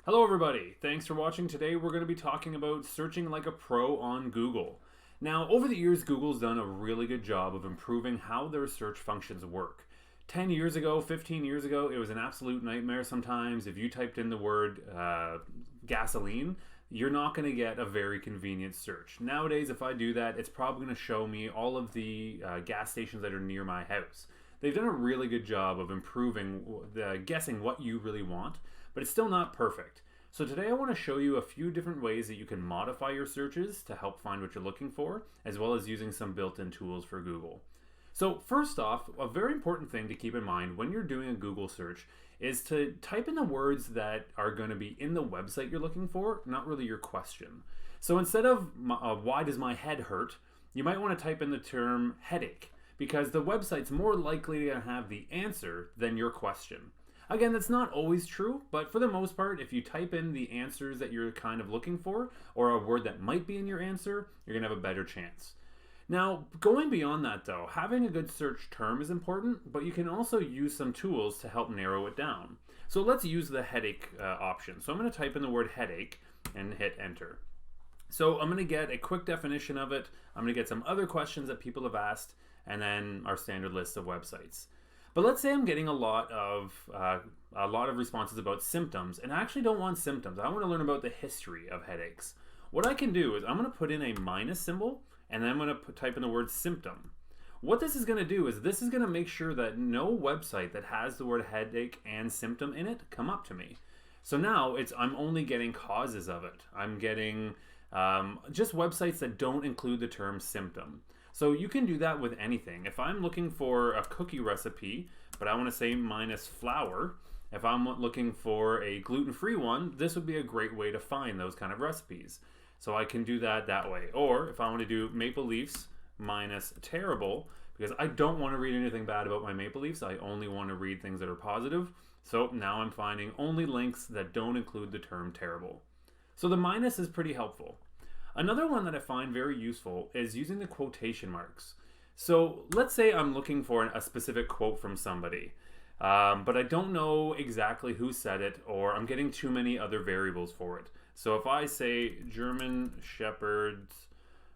Hello everybody, thanks for watching. Today we're going to be talking about searching like a pro on Google. Now, over the years, Google's done a really good job of improving how their search functions work. 10 years ago, 15 years ago, it was an absolute nightmare sometimes. If you typed in the word gasoline, you're not going to get a very convenient search. Nowadays, if I do that, it's probably going to show me all of the gas stations that are near my house. They've done a really good job of improving guessing what you really want, but it's still not perfect. So today I want to show you a few different ways that you can modify your searches to help find what you're looking for, as well as using some built-in tools for Google. So first off, a very important thing to keep in mind when you're doing a Google search is to type in the words that are going to be in the website you're looking for, not really your question. So instead of why does my head hurt, you might want to type in the term headache, because the website's more likely to have the answer than your question. Again, that's not always true, but for the most part, if you type in the answers that you're kind of looking for, or a word that might be in your answer, you're going to have a better chance. Now, going beyond that though, having a good search term is important, but you can also use some tools to help narrow it down. So let's use the headache option. So I'm going to type in the word headache and hit enter. So I'm going to get a quick definition of it. I'm going to get some other questions that people have asked, and then our standard list of websites. But let's say I'm getting a lot of responses about symptoms, and I actually don't want symptoms. I want to learn about the history of headaches. What I can do is I'm going to put in a minus symbol, and then I'm going to type in the word symptom. What this is going to do is this is going to make sure that no website that has the word headache and symptom in it come up to me. So now I'm only getting causes of it. I'm getting just websites that don't include the term symptom. So you can do that with anything. If I'm looking for a cookie recipe, but I want to say minus flour, if I'm looking for a gluten-free one, this would be a great way to find those kind of recipes. So I can do that way. Or if I want to do Maple Leafs minus terrible, because I don't want to read anything bad about my Maple Leafs, I only want to read things that are positive. So now I'm finding only links that don't include the term terrible. So the minus is pretty helpful. Another one that I find very useful is using the quotation marks. So let's say I'm looking for a specific quote from somebody, but I don't know exactly who said it, or I'm getting too many other variables for it. So if I say German Shepherds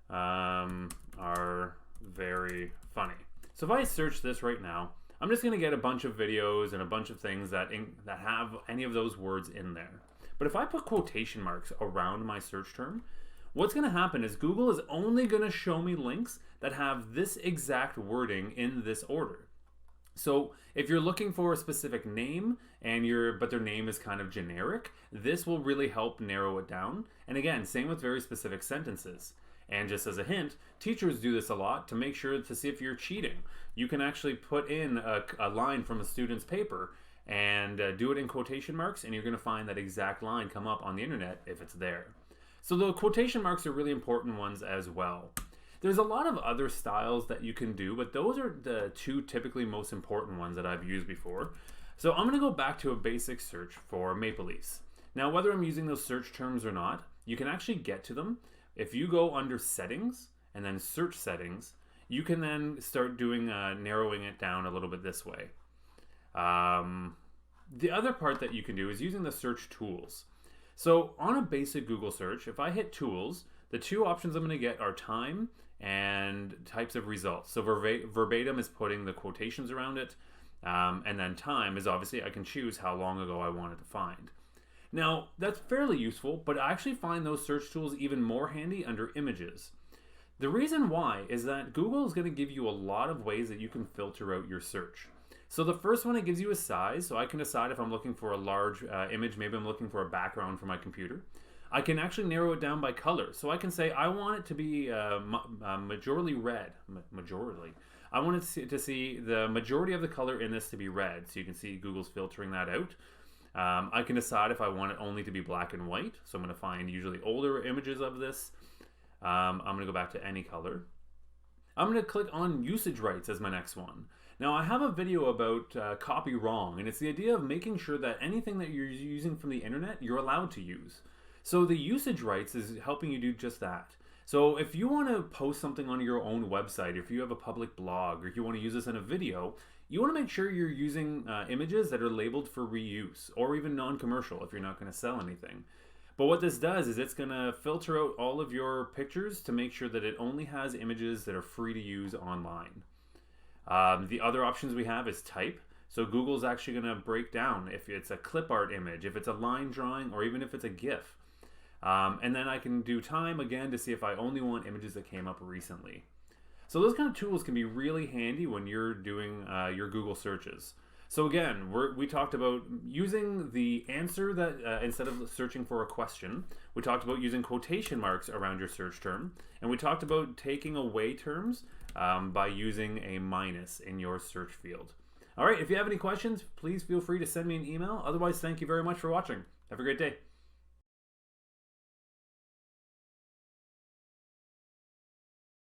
are very funny. So if I search this right now, I'm just going to get a bunch of videos and a bunch of things that have any of those words in there. But if I put quotation marks around my search term, what's going to happen is Google is only going to show me links that have this exact wording in this order. So if you're looking for a specific name but their name is kind of generic, this will really help narrow it down. And again, same with very specific sentences. And just as a hint, teachers do this a lot to make sure to see if you're cheating. You can actually put in a line from a student's paper and do it in quotation marks, and you're going to find that exact line come up on the internet if it's there. So the quotation marks are really important ones as well. There's a lot of other styles that you can do, but those are the two typically most important ones that I've used before. So I'm going to go back to a basic search for Maple Leafs. Now, whether I'm using those search terms or not, you can actually get to them. If you go under settings and then search settings, you can then start doing narrowing it down a little bit this way. The other part that you can do is using the search tools. So on a basic Google search, if I hit tools, the two options I'm going to get are time and types of results. So verbatim is putting the quotations around it, and then time is obviously I can choose how long ago I wanted to find. Now that's fairly useful, but I actually find those search tools even more handy under images. The reason why is that Google is going to give you a lot of ways that you can filter out your search. So the first one, it gives you a size, so I can decide if I'm looking for a large image, maybe I'm looking for a background for my computer. I can actually narrow it down by color, so I can say I want it to be majorly red. I want it to see the majority of the color in this to be red, so you can see Google's filtering that out. I can decide if I want it only to be black and white, so I'm going to find usually older images of this. I'm going to go back to any color. I'm going to click on usage rights as my next one. Now I have a video about copy wrong, and it's the idea of making sure that anything that you're using from the internet, you're allowed to use. So the usage rights is helping you do just that. So if you want to post something on your own website, if you have a public blog, or if you want to use this in a video, you want to make sure you're using images that are labeled for reuse or even non-commercial if you're not going to sell anything. But what this does is it's going to filter out all of your pictures to make sure that it only has images that are free to use online. The other options we have is type. So Google's actually going to break down if it's a clip art image, if it's a line drawing, or even if it's a GIF. And then I can do time again to see if I only want images that came up recently. So those kind of tools can be really handy when you're doing your Google searches. So again, we talked about using the answer that instead of searching for a question. We talked about using quotation marks around your search term. And we talked about taking away terms by using a minus in your search field. All right, if you have any questions, please feel free to send me an email. Otherwise, thank you very much for watching. Have a great day.